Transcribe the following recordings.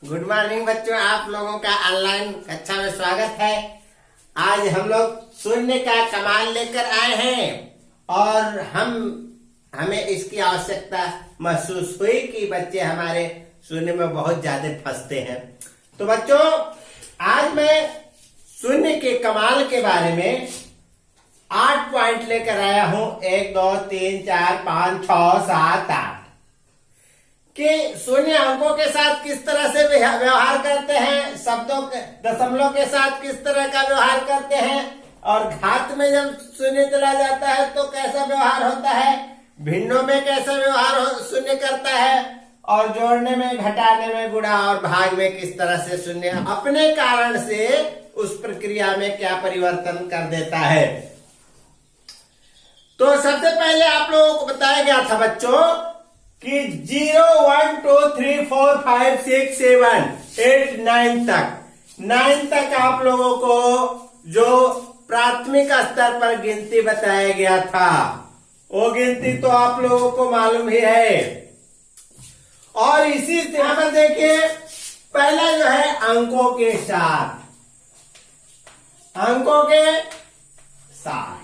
Good morning बच्चों, आप लोगों का ऑनलाइन कक्षा में स्वागत है। आज हम लोग शून्य का कमाल लेकर आए हैं और हमें इसकी आवश्यकता महसूस हुई कि बच्चे हमारे शून्य में बहुत ज्यादा फंसते हैं। तो बच्चों, आज मैं शून्य के कमाल के बारे में 8 पॉइंट लेकर आया हूं। 1 2 3 4 5 6 7 8 कि शून्य अंकों के साथ किस तरह से व्यवहार करते हैं, शब्दों के दशमलव के साथ किस तरह का व्यवहार करते हैं, और घात में जब शून्य चला जाता है तो कैसा व्यवहार होता है, भिन्नों में कैसा व्यवहार शून्य करता है, और जोड़ने में, घटाने में, गुणा और भाग में किस तरह से शून्य अपने कारण से उस प्रक्रिया में क्या परिवर्तन कर देता है। तो सबसे पहले आप लोगों को बताया गया था बच्चों कि 0 1 2 3 4 5 6 7 8 9 तक आप लोगों को जो प्राथमिक स्तर पर गिनती बताया गया था वो गिनती तो आप लोगों को मालूम ही है। और इसी यहाँ पर देखिए, पहला जो है अंकों के साथ, अंकों के साथ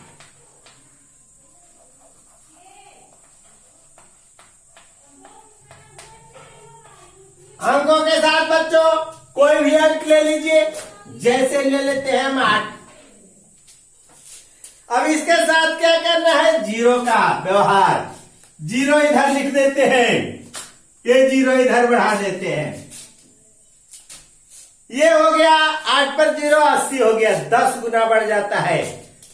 अंकों के साथ बच्चों कोई भी अंक ले लीजिए, जैसे ले लेते हैं हम 8। अब इसके साथ क्या करना है, 0 का व्यवहार। 0 इधर लिख देते हैं, ये 0 इधर बढ़ा देते हैं, ये हो गया 8 पर 0 80 हो गया, 10 गुना बढ़ जाता है।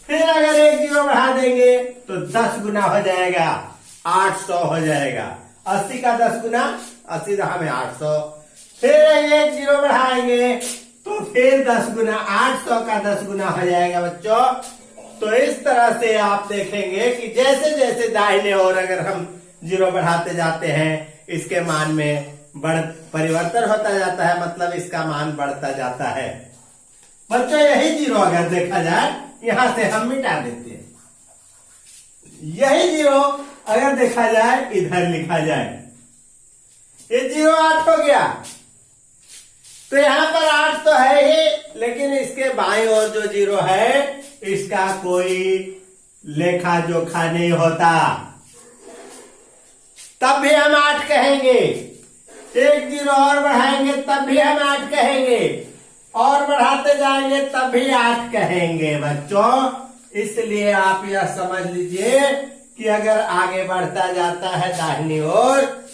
फिर अगर एक 0 बढ़ा देंगे तो 10 गुना हो जाएगा, 800 हो जाएगा। 80 का 10 गुना 80 रहा में 800। फिर एक 0 बढ़ाएंगे तो फिर 10 गुना, 800 का 10 गुना हो जाएगा बच्चों। तो इस तरह से आप देखेंगे कि जैसे जैसे दाहिने ओर अगर हम 0 बढ़ाते जाते हैं, इसके मान में परिवर्तन होता जाता है, मतलब इसका मान बढ़ता जाता है। बच्चों यही 0 अगर देखा जाए, यहां से हम मिटा देते हैं, यही 0 अगर देखा जाए इधर लिखा जाए, ये 0 8 हो गया। तो यहां पर 8 तो है ही, लेकिन इसके बाईं ओर जो 0 है इसका कोई लेखा जोखा नहीं होता, तब भी हम 8 कहेंगे। एक 0 और बढ़ाएंगे तब भी हम 8 कहेंगे, और बढ़ाते जाएंगे तब भी 8 कहेंगे बच्चों। इसलिए आप यह समझ लीजिए कि अगर आगे बढ़ता जाता है दाहिनी ओर,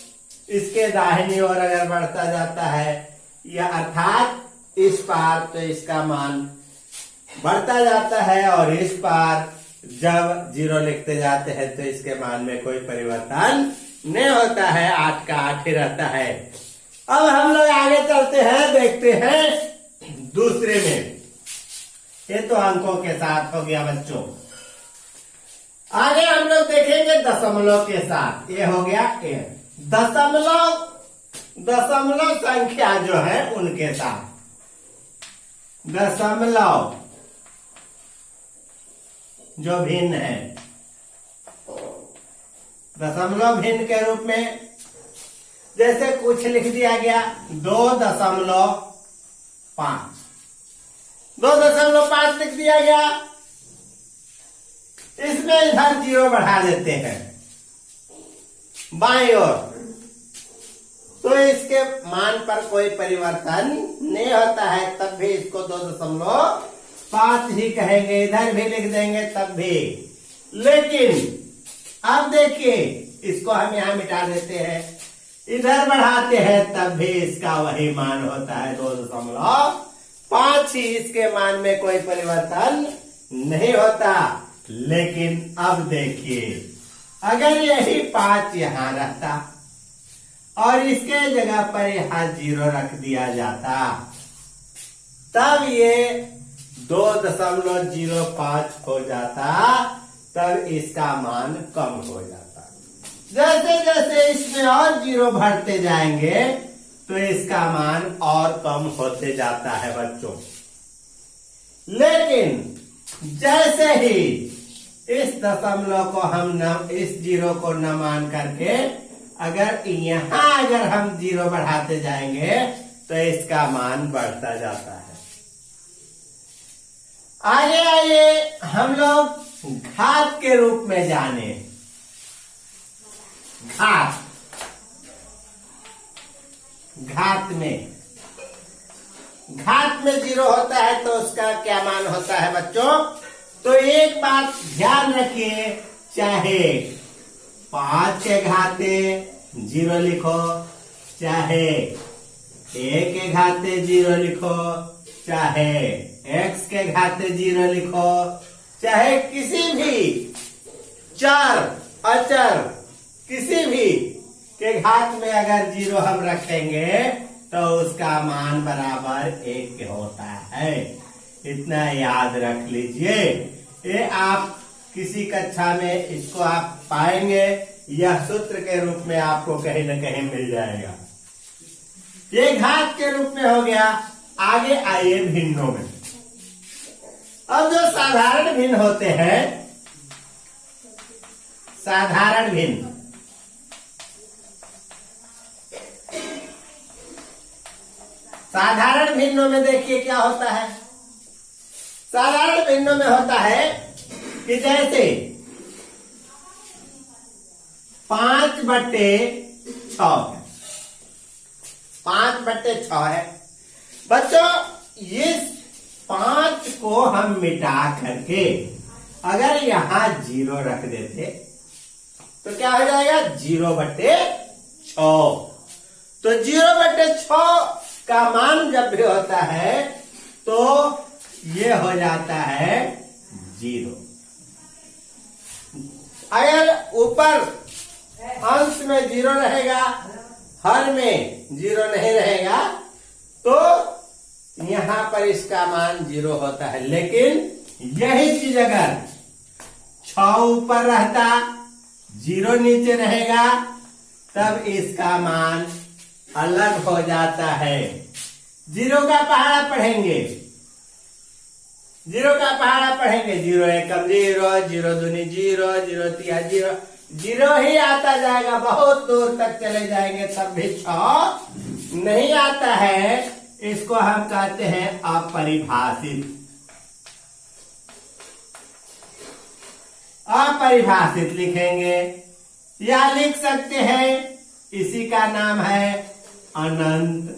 इसके दाहिनी ओर अगर बढ़ता जाता है, या अर्थात इस पार, तो इसका मान बढ़ता जाता है, और इस पार जब 0 लिखते जाते हैं तो इसके मान में कोई परिवर्तन नहीं होता है, 8 का 8 ही रहता है। अब हम लोग आगे चलते हैं, देखते हैं दूसरे में। ये तो अंकों के साथ हो गया बच्चों। आगे हम लोग देखेंगे दशमलव के साथ। ये हो गया दशमलव संख्या जो है उनके साथ। दशमलव जो भिन्न है, दशमलव भिन्न के रूप में जैसे कुछ लिख दिया गया 2.5, 2.5 लिख दिया गया, इसमें इधर 0 बढ़ा देते हैं बाईं ओर, तो इसके मान पर कोई परिवर्तन नहीं होता है, तब भी इसको 2.5 ही कहेंगे। इधर भी लिख देंगे तब भी। लेकिन अब देखिए, इसको हम यहां मिटा देते हैं, इधर बढ़ाते हैं तब भी इसका वही मान होता है, 2.5 ही। इसके मान में कोई परिवर्तन नहीं होता। लेकिन अब देखिए, अगर यही 5 यहां रहता और इसके जगह पर यहां 0 रख दिया जाता, तब ये 2.05 हो जाता, तब इसका मान कम हो जाता। जैसे जैसे इसमें और 0 भरते जाएंगे तो इसका मान और कम होते जाता है बच्चों। लेकिन जैसे ही इस दशमलव को हम इस 0 को न मान करके अगर यहाँ अगर हम 0 बढ़ाते जाएंगे तो इसका मान बढ़ता जाता है। आगे आइए हम लोग घात के रूप में जाने। घात में 0 होता है तो उसका क्या मान होता है बच्चों? तो एक बात ध्यान रखिए, चाहे 5 के घाते 0 लिखो, चाहे 1 के घाते 0 लिखो, चाहे x के घाते 0 लिखो, चाहे किसी भी चर अचर किसी भी के घात में अगर 0 हम रखेंगे तो उसका मान बराबर 1 होता है। इतना याद रख लीजिए। ये आप किसी कक्षा में इसको आप पाएंगे, यह सूत्र के रूप में आपको कहीं न कहीं मिल जाएगा। ये घात के रूप में हो गया। आगे आइए भिन्नों में। अब जो साधारण भिन्न होते हैं, साधारण भिन्न, साधारण भिन्नों में देखिए क्या होता है। साधारण भिन्नों में होता है कि जैसे 5/6 है, 5/6 है बच्चों। ये 5 को हम मिटा करके अगर यहां 0 रख देते तो क्या हो जाएगा? 0/6। तो 0/6 का मान जब भी होता है तो ये हो जाता है 0। अगर ऊपर अंश में 0 रहेगा, हर में 0 नहीं रहेगा, तो यहां पर इसका मान 0 होता है। लेकिन यही चीज अगर 6 ऊपर रहता, 0 नीचे रहेगा, तब इसका मान अलग हो जाता है। 0 का पहाड़ा पढ़ेंगे, 0 का पहाड़ा पढ़ेंगे, 0 एकम 0, 0 दूनी 0, 0 तिया 0, 0 ही आता जाएगा। बहुत दूर तक चले जाएंगे तब भी 6 नहीं आता है। इसको हम कहते हैं अपरिभाषित। अपरिभाषित लिखेंगे या लिख सकते हैं, इसी का नाम है अनंत,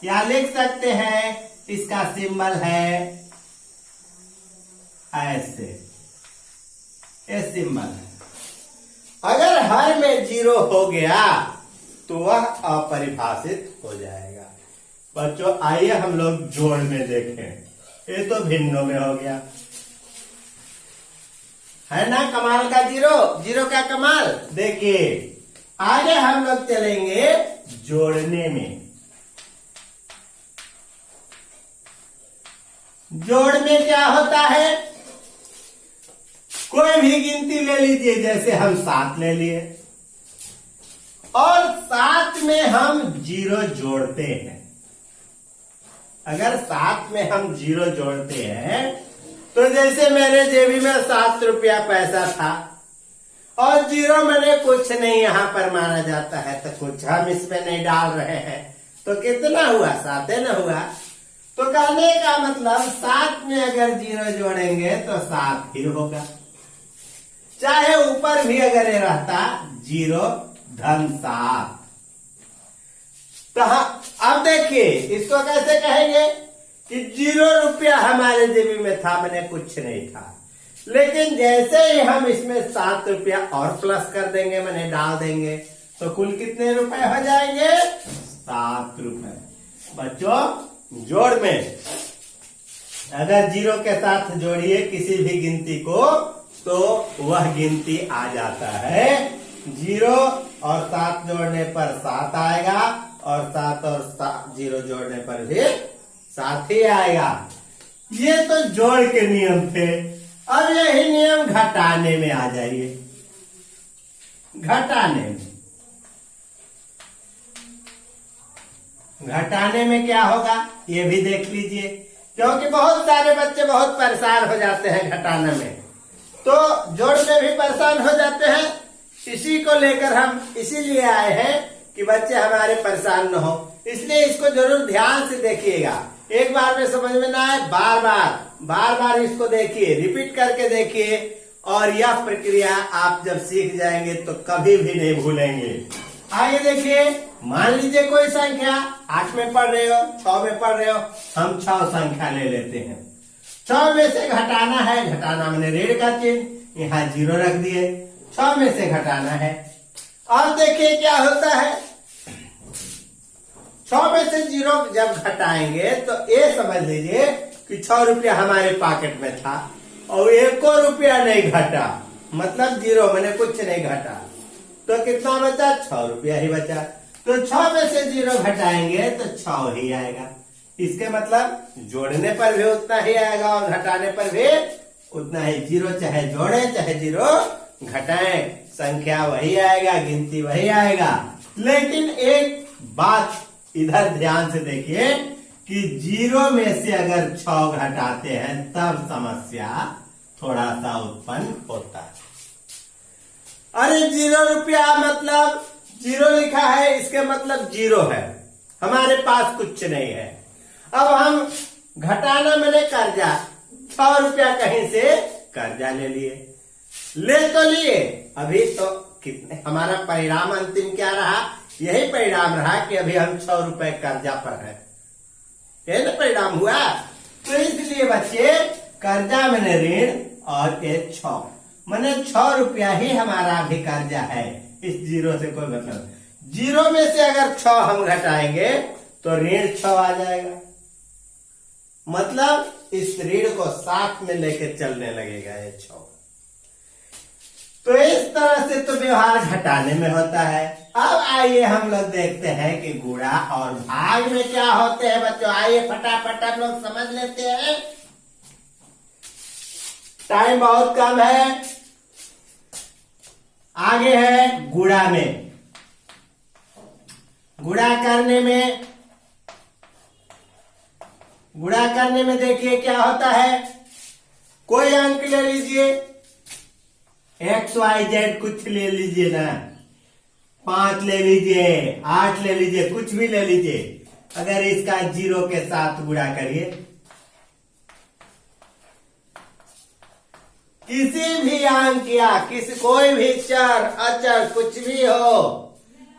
या लिख सकते हैं इसका सिंबल है ऐसे, ये सिंबल है। अगर हर में 0 हो गया तो वह अपरिभाषित हो जाएगा। बच्चों आइए हम लोग जोड़ में देखें। ये तो भिन्नों में हो गया, है ना कमाल का 0 का कमाल। देखिए आगे हम लोग चलेंगे जोड़ने में। जोड़ में क्या होता है? कोई भी गिनती ले लीजिए, जैसे हम 7 ले लिए और 7 में हम 0 जोड़ते हैं। अगर 7 में हम 0 जोड़ते हैं तो जैसे मेरे जेबी में 7 रुपया पैसा था और 0 मैंने कुछ नहीं यहां पर माना जाता है, तो कुछ हम इसमें नहीं डाल रहे हैं, तो कितना हुआ? 7 न हुआ। तो कहने का मतलब 7 में अगर 0 जोड़ेंगे तो 7 ही होगा, चाहे ऊपर भी अगर ये रहता 0 धन 7। तो अब देखिए इसको कैसे कहेंगे कि 0 रुपया हमारे जेबी में था, मैंने कुछ नहीं था, लेकिन जैसे ही हम इसमें 7 रुपया और प्लस कर देंगे, मैंने डाल देंगे, तो कुल कितने रुपए हो जाएंगे? 7 रुपए। बच्चों जोड़ में अगर 0 के साथ जोड़िए किसी भी गिनती को तो वह गिनती आ जाता है। 0 और 7 जोड़ने पर 7 आएगा और 7 और 0 जोड़ने पर भी 7 ही आएगा। ये तो जोड़ के नियम थे। अब यही नियम घटाने में आ जाइए। घटाने में क्या होगा ये भी देख लीजिए, क्योंकि बहुत सारे बच्चे बहुत परेशान हो जाते हैं घटाने में, तो जोड़ में भी परेशान हो जाते हैं। इसी को लेकर हम इसीलिए आए हैं कि बच्चे हमारे परेशान न हो, इसलिए इसको जरूर ध्यान से देखिएगा। एक बार में समझ में ना आए, बार बार इसको देखिए, रिपीट करके देखिए, और यह प्रक्रिया आप जब सीख जाएंगे तो कभी भी नहीं भूलेंगे। आगे देखिए, मान लीजिए कोई संख्या 8 में पढ़ रहे हो, 6 में पढ़ रहे हो, हम 6 संख्या ले लेते हैं। 6 में से घटाना है, घटाना मैंने ऋण का चिन्ह, यहाँ 0 रख दिए, 6 में से घटाना है। अब देखिए क्या होता है, 6 में से 0 जब घटाएंगे तो ये समझ लीजिए कि 6 रुपया हमारे पॉकेट में था और 1 रुपया नहीं घटा, मतलब 0, मैंने कुछ नहीं घटा, तो कितना बचा? 6 रुपया ही बचा। तो 6 में से 0 घटाएंगे तो 6 ही आएगा। इसके मतलब जोड़ने पर भी उतना ही आएगा और घटाने पर भी उतना ही। 0 चाहे जोड़े चाहे 0 घटाएं, संख्या वही आएगा, गिनती वही आएगा। लेकिन एक बात इधर ध्यान से देखिए कि 0 में से अगर 6 घटाते हैं तब समस्या थोड़ा सा उत्पन्न होता है। अरे 0 रुपया मतलब 0 लिखा है, इसके मतलब 0 है, हमारे पास कुछ नहीं है। अब हम घटाना मैंने कर्जा, 6 रुपया कहीं से कर्जा ले लिए, तो लिए, अभी तो कितने, हमारा परिणाम अंतिम क्या रहा? यही परिणाम रहा कि अभी हम 6 रुपए कर्जा पर है, यही ना परिणाम हुआ। तो इसलिए बच्चे कर्जा मैंने ऋण और ये 6 मैंने 6 रुपया ही हमारा अभी कर्जा है, इस 0 से कोई मतलब। 0 में से अगर 6 हम घटाएंगे तो ऋण 6 आ जाएगा, मतलब इस ऋण को साथ में लेके चलने लगेगा ये 6। तो इस तरह से तो व्यवहार घटाने में होता है। अब आइए हम लोग देखते हैं कि गुणा और भाग में क्या होते हैं बच्चों। आइए फटाफट हम लोग समझ लेते हैं, टाइम बहुत कम है। आगे है गुणा में। गुणा करने में देखिए क्या होता है। कोई अंक ले लीजिए, XYZ कुछ ले लीजिए ना, 5 ले लीजिए, 8 ले लीजिए, कुछ भी ले लीजिए। अगर इसका 0 के साथ गुणा करिए, किसी भी अंक या कोई भी चर अचर कुछ भी हो,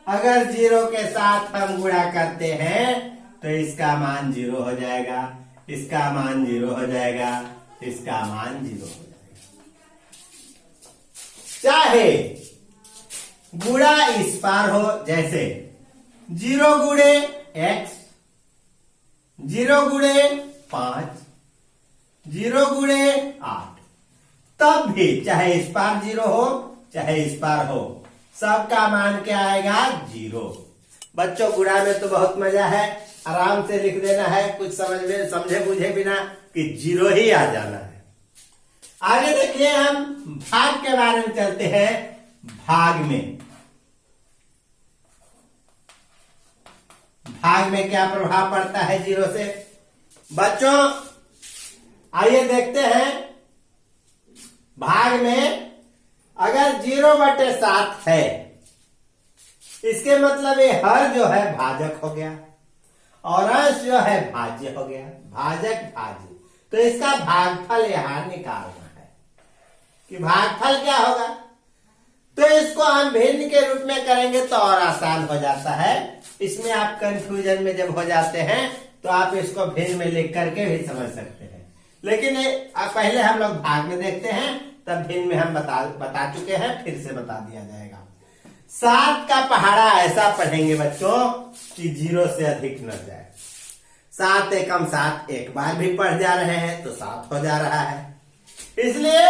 अगर 0 के साथ हम गुणा करते हैं तो इसका मान 0 हो जाएगा, इसका मान 0 हो जाएगा, इसका मान 0 हो जाएगा। चाहे गुणा इस पार हो, जैसे 0 गुणे x, 0 गुणे 5, 0 गुणे 8, तब भी चाहे इस पार 0 हो चाहे इस पार हो, सबका मान क्या आएगा? 0। बच्चों गुणा में तो बहुत मजा है, आराम से लिख देना है, कुछ समझे बुझे बिना कि 0 ही आ जाना है। आगे देखिए हम भाग के बारे में चलते हैं। भाग में क्या प्रभाव पड़ता है 0 से? बच्चों आइए देखते हैं। भाग में अगर 0/7 है, इसके मतलब ये हर जो है भाजक हो गया और अंश जो है भाज्य हो गया, भाजक भाज्य। तो इसका भागफल यहां निकालना है कि भागफल क्या होगा। तो इसको हम भिन्न के रूप में करेंगे तो और आसान हो जाता है। इसमें आप कंफ्यूजन में जब हो जाते हैं तो आप इसको भिन्न में लिख करके भी समझ सकते हैं, लेकिन पहले हम लोग भाग में देखते हैं, तब भिन्न में हम बता चुके हैं, फिर से बता दिया जाएगा। 7 का पहाड़ा ऐसा पढ़ेंगे बच्चों कि 0 से अधिक न जाए। 7 एकम 7 एक बार भी पढ़ जा रहे हैं तो 7 हो जा रहा है, इसलिए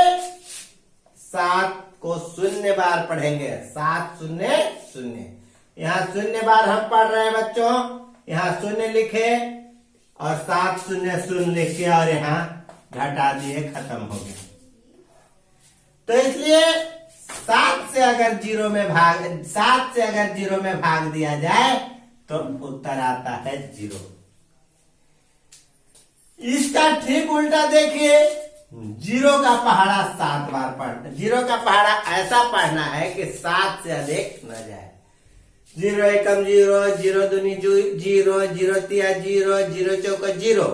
7 को 0 बार पढ़ेंगे। 7 0 0, यहाँ 0 बार हम पढ़ रहे हैं बच्चों, यहाँ 0 लिखे और 7 0 0 लिखे और यहाँ घटा दिए, खत्म हो गया। तो इसलिए 7 से अगर 0 में भाग दिया जाए तो उत्तर आता है 0। इसका ठीक उल्टा देखिए, 0 का पहाड़ा 7 बार पढ़ना, 0 का पहाड़ा ऐसा पढ़ना है कि 7 से अधिक न जाए। 0 एकम 0, 0 दूनी 0, 0 तिया 0, 0 चौका 0।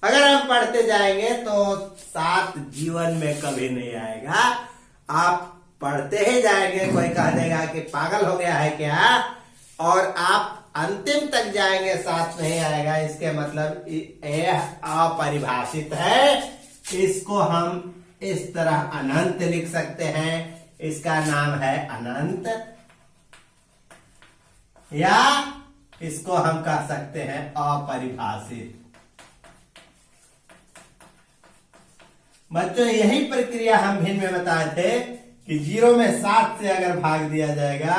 अगर हम पढ़ते जाएंगे तो 7 जीवन में कभी नहीं आएगा। आप पढ़ते ही जाएंगे, कोई कह देगा कि पागल हो गया है क्या, और आप अंतिम तक जाएंगे 7 नहीं आएगा। इसके मतलब यह अपरिभाषित है। इसको हम इस तरह अनंत लिख सकते हैं। इसका नाम है अनंत, या इसको हम कह सकते हैं अपरिभाषित। बच्चों यही प्रक्रिया हम भिन्न में बताए थे कि 0 में 7 से अगर भाग दिया जाएगा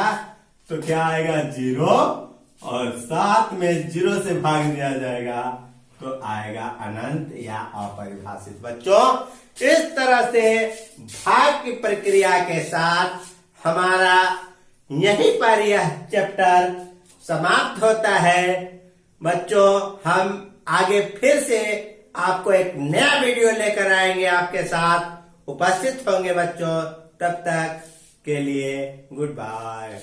तो क्या आएगा 0, और 7 में 0 से भाग दिया जाएगा तो आएगा अनंत या अपरिभाषित। बच्चों इस तरह से भाग की प्रक्रिया के साथ हमारा यहीं पर यह चैप्टर समाप्त होता है। बच्चों हम आगे फिर से आपको एक नया वीडियो लेकर आएंगे, आपके साथ उपस्थित होंगे बच्चों। तब तक के लिए गुड बाय।